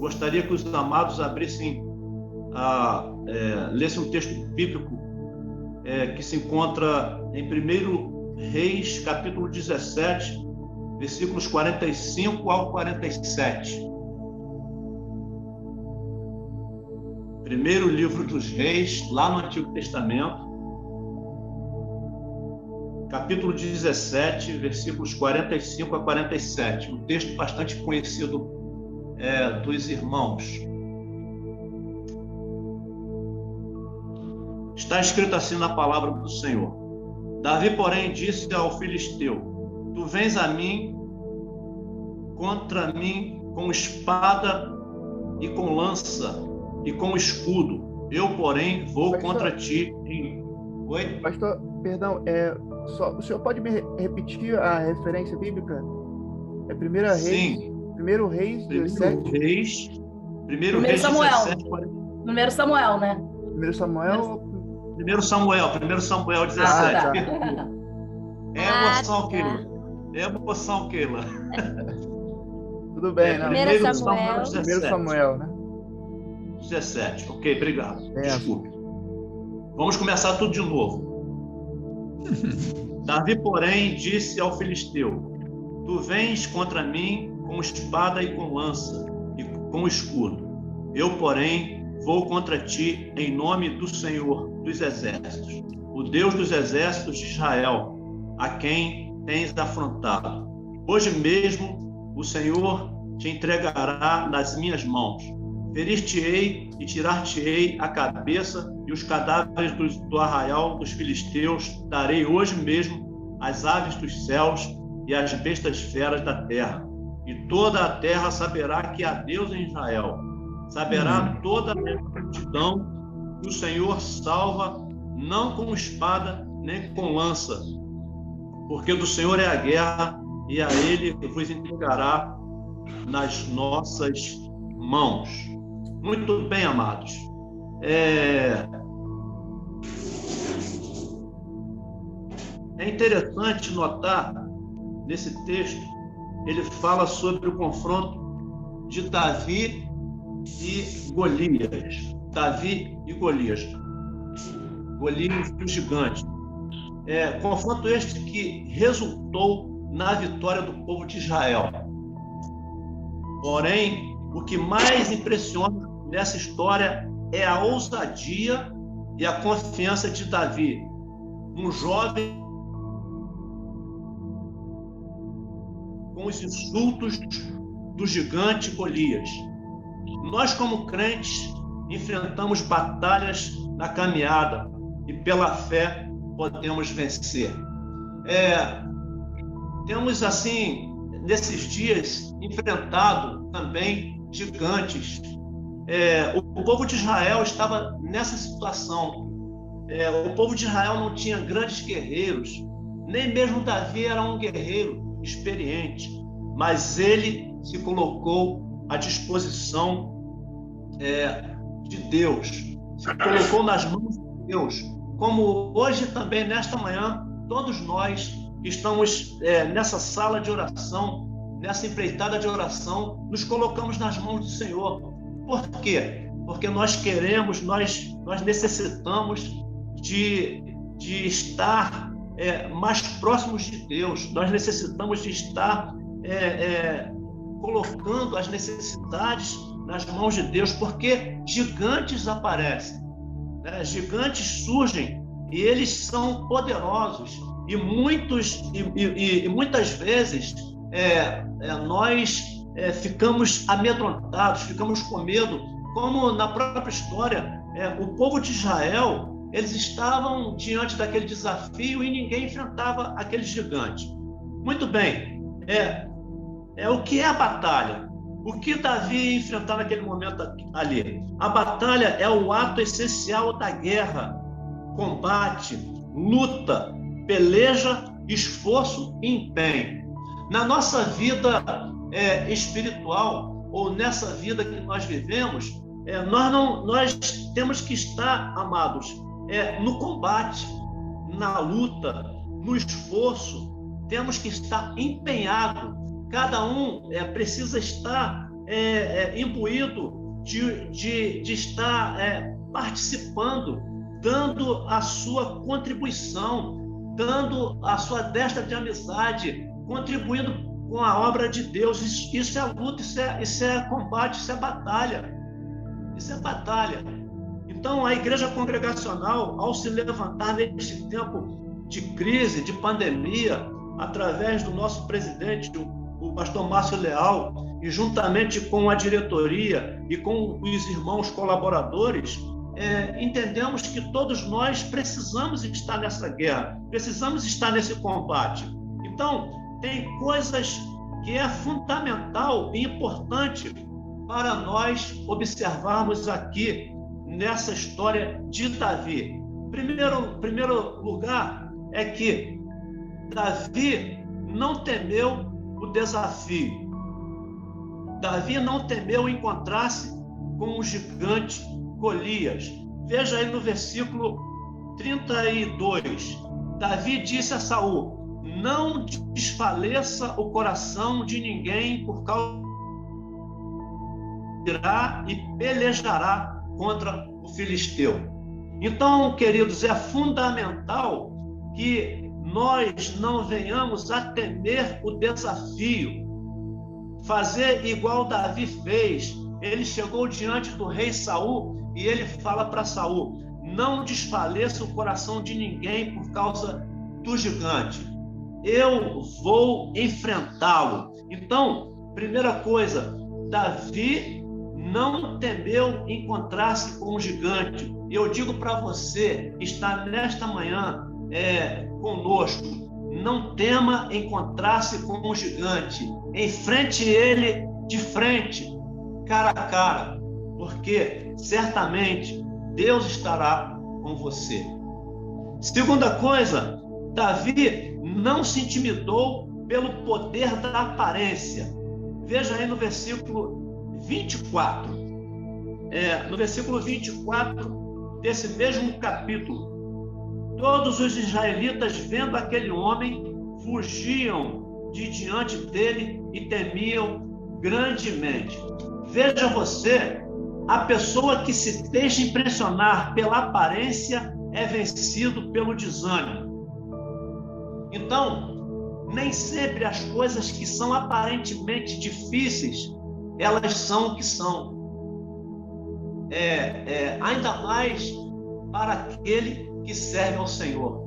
gostaria que os amados abrissem, lessem um texto bíblico que se encontra em 1 Reis, capítulo 17, versículos 45 ao 47. Primeiro livro dos Reis, lá no Antigo Testamento, capítulo 17, versículos 45 a 47. Um texto bastante conhecido dos irmãos. Está escrito assim na palavra do Senhor: Davi, porém, disse ao filisteu: Tu vens a mim, contra mim, com espada e com lança e com escudo. Eu, porém, vou contra ti em... Oi? Pastor, perdão, o senhor pode me repetir a referência bíblica? É 1 Reis? Sim. 1 Reis 17? 1 Reis Samuel. 17. 1 Samuel, né? 1 Samuel? 1 Samuel 17. Tá. Emoção, Keila. Tudo bem, né? 1 Samuel. 1 Samuel, né? 17. Ok, obrigado. Desculpe. Vamos começar tudo de novo. Davi, porém, disse ao filisteu: Tu vens contra mim com espada e com lança e com escudo. Eu, porém, vou contra ti em nome do Senhor dos Exércitos, o Deus dos Exércitos de Israel, a quem tens afrontado. Hoje mesmo o Senhor te entregará nas minhas mãos. Ferir-te-ei e tirar-te-ei a cabeça, e os cadáveres do arraial dos filisteus darei hoje mesmo às aves dos céus e às bestas feras da terra. E toda a terra saberá que há Deus em Israel. Saberá toda a multidão que o Senhor salva, não com espada nem com lança, porque do Senhor é a guerra, e a Ele vos entregará nas nossas mãos. Muito bem, amados. É interessante notar, nesse texto, ele fala sobre o confronto de Davi e Golias. Davi e Golias. Golias, o gigante. Confronto este que resultou na vitória do povo de Israel. Porém, o que mais impressiona nessa história é a ousadia e a confiança de Davi, um jovem com os insultos do gigante Golias. Nós, como crentes, enfrentamos batalhas na caminhada e pela fé podemos vencer. Temos, assim, nesses dias, enfrentado também gigantes. O povo de Israel estava nessa situação. O povo de Israel não tinha grandes guerreiros, nem mesmo Davi era um guerreiro experiente, mas ele se colocou à disposição de Deus, se colocou nas mãos de Deus, como hoje também, nesta manhã, todos nós estamos nessa sala de oração, nessa empreitada de oração, nos colocamos nas mãos do Senhor. Por quê? Porque nós queremos, nós necessitamos de estar mais próximos de Deus. Nós necessitamos de estar colocando as necessidades nas mãos de Deus, porque gigantes aparecem, né? Gigantes surgem e eles são poderosos, e muitas vezes nós ficamos amedrontados, ficamos com medo, como na própria história, o povo de Israel, eles estavam diante daquele desafio e ninguém enfrentava aquele gigante. Muito bem, o que é a batalha? O que Davi ia enfrentar naquele momento ali? A batalha é o ato essencial da guerra: combate, luta, peleja, esforço e empenho. Na nossa vida espiritual, ou nessa vida que nós vivemos, nós temos que estar, amados, no combate, na luta, no esforço. Temos que estar empenhado. Cada um precisa estar imbuído de estar participando, dando a sua contribuição, dando a sua destra de amizade, contribuindo com a obra de Deus. Isso é luta, isso é combate, isso é batalha. Isso é batalha. Então, a igreja congregacional, ao se levantar neste tempo de crise, de pandemia, através do nosso presidente, o pastor Márcio Leal, e juntamente com a diretoria e com os irmãos colaboradores, entendemos que todos nós precisamos estar nessa guerra, precisamos estar nesse combate. Então, tem coisas que é fundamental e importante para nós observarmos aqui nessa história de Davi. Primeiro lugar é que Davi não temeu o desafio. Davi não temeu encontrar-se com o gigante Golias. Veja aí no versículo 32. Davi disse a Saul: não desfaleça o coração de ninguém por causa irá e pelejará contra o filisteu. Então, queridos, é fundamental que nós não venhamos a temer o desafio, fazer igual Davi fez. Ele chegou diante do rei Saul e ele fala para Saul: não desfaleça o coração de ninguém por causa do gigante, eu vou enfrentá-lo. Então, primeira coisa, Davi não temeu encontrar-se com um gigante. Eu digo para você que está nesta manhã conosco, não tema encontrar-se com um gigante. Enfrente ele de frente, cara a cara, porque certamente Deus estará com você. Segunda coisa, Davi não se intimidou pelo poder da aparência. Veja aí no versículo 24. No versículo 24 desse mesmo capítulo. Todos os israelitas, vendo aquele homem, fugiam de diante dele e temiam grandemente. Veja você, a pessoa que se deixa impressionar pela aparência é vencido pelo desânimo. Então, nem sempre as coisas que são aparentemente difíceis, elas são o que são. Ainda mais para aquele que serve ao Senhor.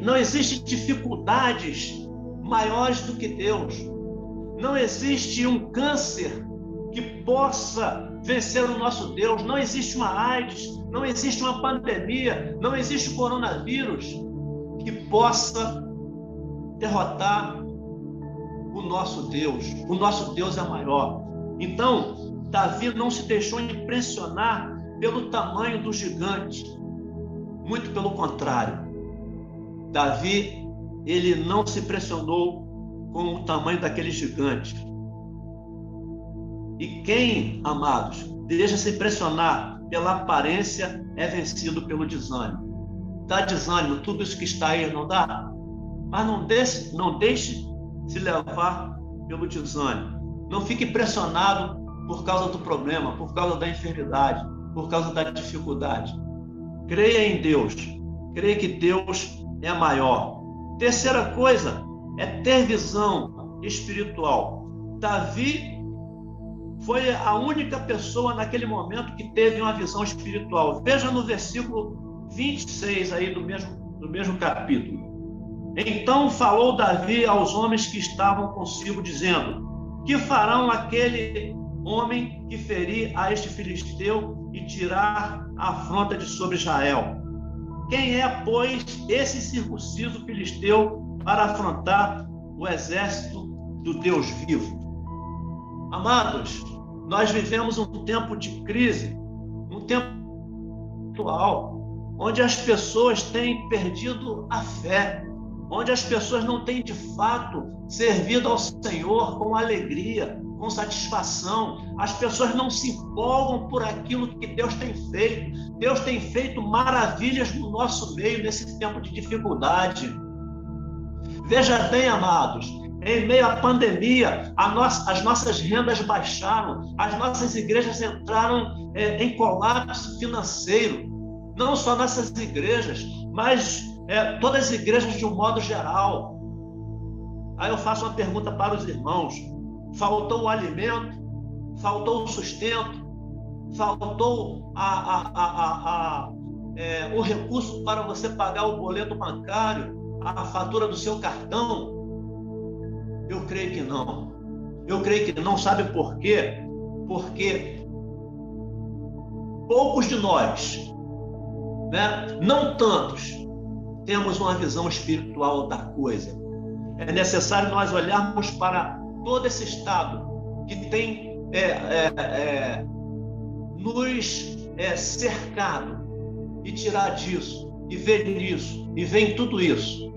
Não existe dificuldades maiores do que Deus. Não existe um câncer que possa vencer o nosso Deus. Não existe uma AIDS, não existe uma pandemia, não existe coronavírus que possa derrotar o nosso Deus. O nosso Deus é maior. Então, Davi não se deixou impressionar pelo tamanho do gigante. Muito pelo contrário. Davi, ele não se impressionou com o tamanho daquele gigante. E quem, amados, deixa-se impressionar pela aparência é vencido pelo desânimo. Dá desânimo, tudo isso que está aí não dá? Mas não deixe se levar pelo desânimo. Não fique impressionado por causa do problema, por causa da enfermidade, por causa da dificuldade. Creia em Deus. Creia que Deus é maior. Terceira coisa é ter visão espiritual. Davi foi a única pessoa naquele momento que teve uma visão espiritual. Veja no versículo 26 aí do mesmo capítulo. Então falou Davi aos homens que estavam consigo, dizendo: que farão aquele homem que ferir a este filisteu e tirar a afronta de sobre Israel? Quem é, pois, esse circunciso filisteu para afrontar o exército do Deus vivo? Amados, nós vivemos um tempo de crise, um tempo atual, onde as pessoas têm perdido a fé, onde as pessoas não têm de fato servido ao Senhor com alegria, com satisfação. As pessoas não se empolgam por aquilo que Deus tem feito. Deus tem feito maravilhas no nosso meio nesse tempo de dificuldade. Veja bem, amados, Em meio à pandemia, as nossas rendas baixaram, as nossas igrejas entraram em colapso financeiro. Não só nossas igrejas, mas todas as igrejas de um modo geral. Aí eu faço uma pergunta para os irmãos: faltou o alimento? Faltou o sustento? Faltou o recurso para você pagar o boleto bancário, a fatura do seu cartão? Eu creio que não. Eu creio que não. Sabe por quê? Porque poucos de nós, não tantos, temos uma visão espiritual da coisa. É necessário nós olharmos para todo esse estado que tem nos cercado e tirar disso, e ver isso, e ver em tudo isso.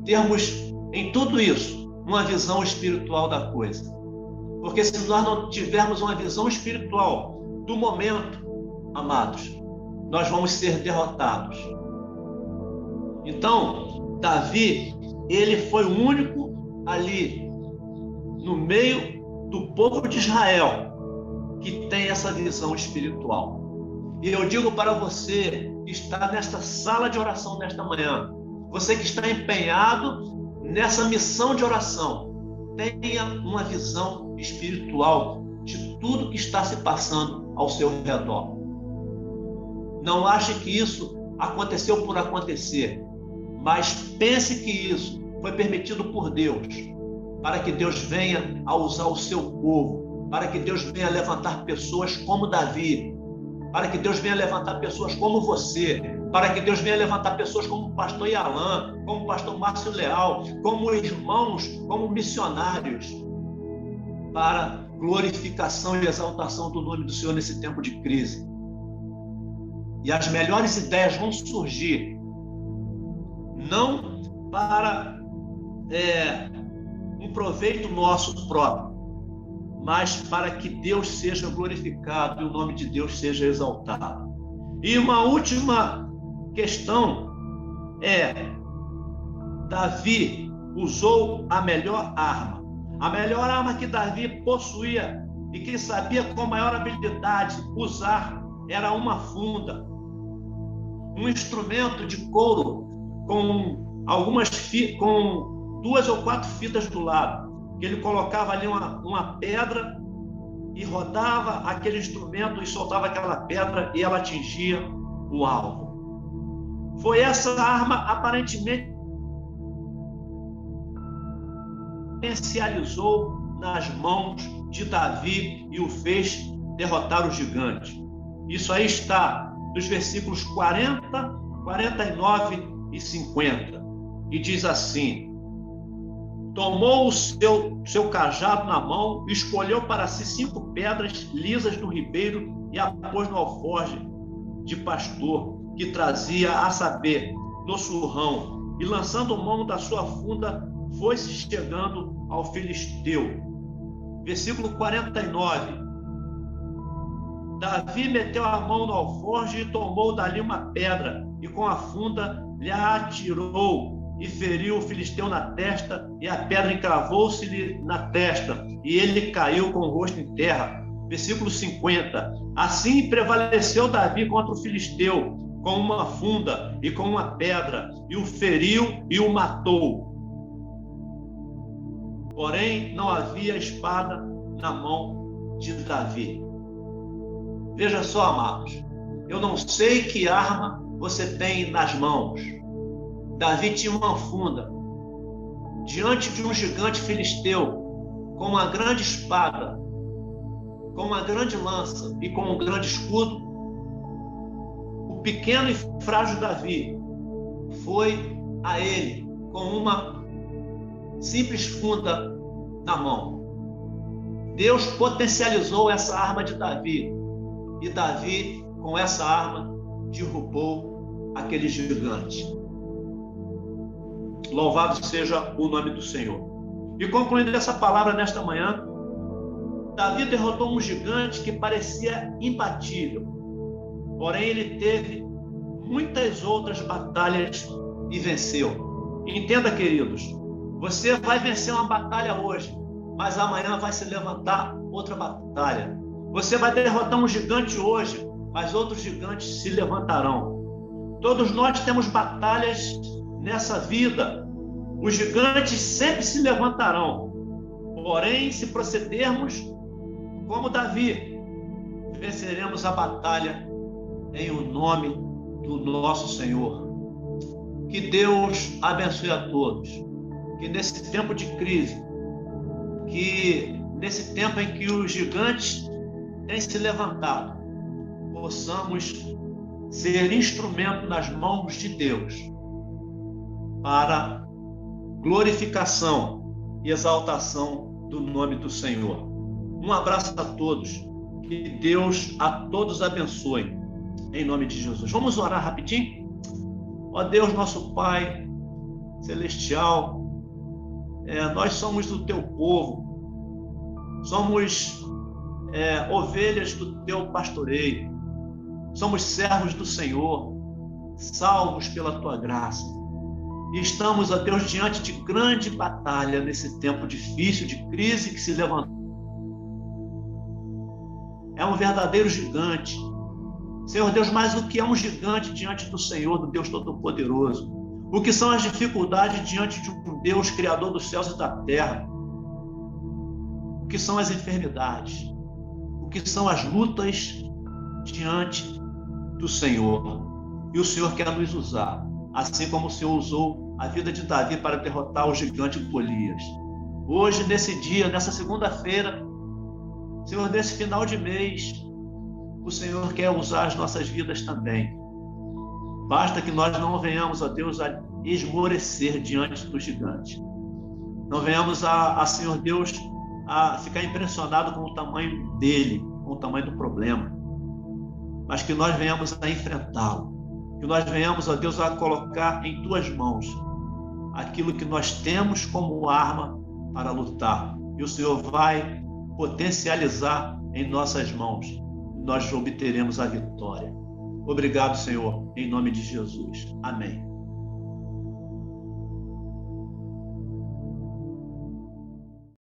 Termos em tudo isso uma visão espiritual da coisa. Porque se nós não tivermos uma visão espiritual do momento, amados, nós vamos ser derrotados. Então, Davi, ele foi o único ali, no meio do povo de Israel, que tem essa visão espiritual. E eu digo para você que está nesta sala de oração nesta manhã, você que está empenhado nessa missão de oração, tenha uma visão espiritual de tudo que está se passando ao seu redor. Não ache que isso aconteceu por acontecer, mas pense que isso foi permitido por Deus, para que Deus venha a usar o seu povo, para que Deus venha a levantar pessoas como Davi, para que Deus venha a levantar pessoas como você, para que Deus venha a levantar pessoas como o pastor Yalan, como o pastor Márcio Leal, como irmãos, como missionários, para glorificação e exaltação do nome do Senhor nesse tempo de crise. E as melhores ideias vão surgir, não para um proveito nosso próprio, mas para que Deus seja glorificado e o nome de Deus seja exaltado. E uma última questão Davi usou a melhor arma. A melhor arma que Davi possuía e que sabia com maior habilidade usar era uma funda, um instrumento de couro com com 2 ou 4 fitas do lado, que ele colocava ali uma pedra e rodava aquele instrumento e soltava aquela pedra e ela atingia o alvo. Foi essa arma aparentemente potencializou nas mãos de Davi e o fez derrotar o gigante. Isso aí está nos versículos 40, 49 e 50. E diz assim: tomou o seu cajado na mão, escolheu para si 5 pedras lisas do ribeiro e a pôs no alforje de pastor que trazia, a saber, no surrão, e lançando mão da sua funda, foi-se chegando ao filisteu. Versículo 49. Davi meteu a mão no alforje e tomou dali uma pedra, e com a funda lhe atirou e feriu o filisteu na testa, e a pedra encravou-se-lhe na testa, e ele caiu com o rosto em terra. Versículo 50. Assim prevaleceu Davi contra o filisteu, com uma funda e com uma pedra, e o feriu e o matou. Porém, não havia espada na mão de Davi. Veja só, amados, eu não sei que arma você tem nas mãos. Davi tinha uma funda. Diante de um gigante filisteu, com uma grande espada, com uma grande lança e com um grande escudo, o pequeno e frágil Davi foi a ele com uma simples funda na mão. Deus potencializou essa arma de Davi, e Davi, com essa arma, derrubou aquele gigante. Louvado seja o nome do Senhor. E concluindo essa palavra nesta manhã, Davi derrotou um gigante que parecia imbatível. Porém, ele teve muitas outras batalhas e venceu. Entenda, queridos, Você vai vencer uma batalha hoje, mas amanhã vai se levantar outra batalha. Você vai derrotar um gigante hoje, mas outros gigantes se levantarão. Todos nós temos batalhas nessa vida. Os gigantes sempre se levantarão. Porém, se procedermos como Davi, venceremos a batalha em o nome do nosso Senhor. Que Deus abençoe a todos. Que nesse tempo de crise, que nesse tempo em que os gigantes têm se levantado, possamos ser instrumento nas mãos de Deus para glorificação e exaltação do nome do Senhor. Um abraço a todos. Que Deus a todos abençoe. Em nome de Jesus. Vamos orar rapidinho? Ó Deus, nosso Pai celestial, nós somos do teu povo, somos ovelhas do teu pastoreio, somos servos do Senhor, salvos pela tua graça. E estamos, ó Deus, diante de grande batalha nesse tempo difícil, de crise que se levantou. É um verdadeiro gigante. Senhor Deus, mais do que é um gigante diante do Senhor, do Deus Todo-Poderoso. O que são as dificuldades diante de um Deus Criador dos céus e da terra? O que são as enfermidades? O que são as lutas diante do Senhor? E o Senhor quer nos usar, assim como o Senhor usou a vida de Davi para derrotar o gigante Golias. Hoje, nesse dia, nessa segunda-feira, Senhor, nesse final de mês, o Senhor quer usar as nossas vidas também. Basta que nós não venhamos, ó Deus, a esmorecer diante do gigante. Não venhamos Senhor Deus, a ficar impressionado com o tamanho dele, com o tamanho do problema. Mas que nós venhamos a enfrentá-lo. Que nós venhamos, ó Deus, a colocar em tuas mãos aquilo que nós temos como arma para lutar. E o Senhor vai potencializar em nossas mãos. Nós obteremos a vitória. Obrigado, Senhor, em nome de Jesus. Amém.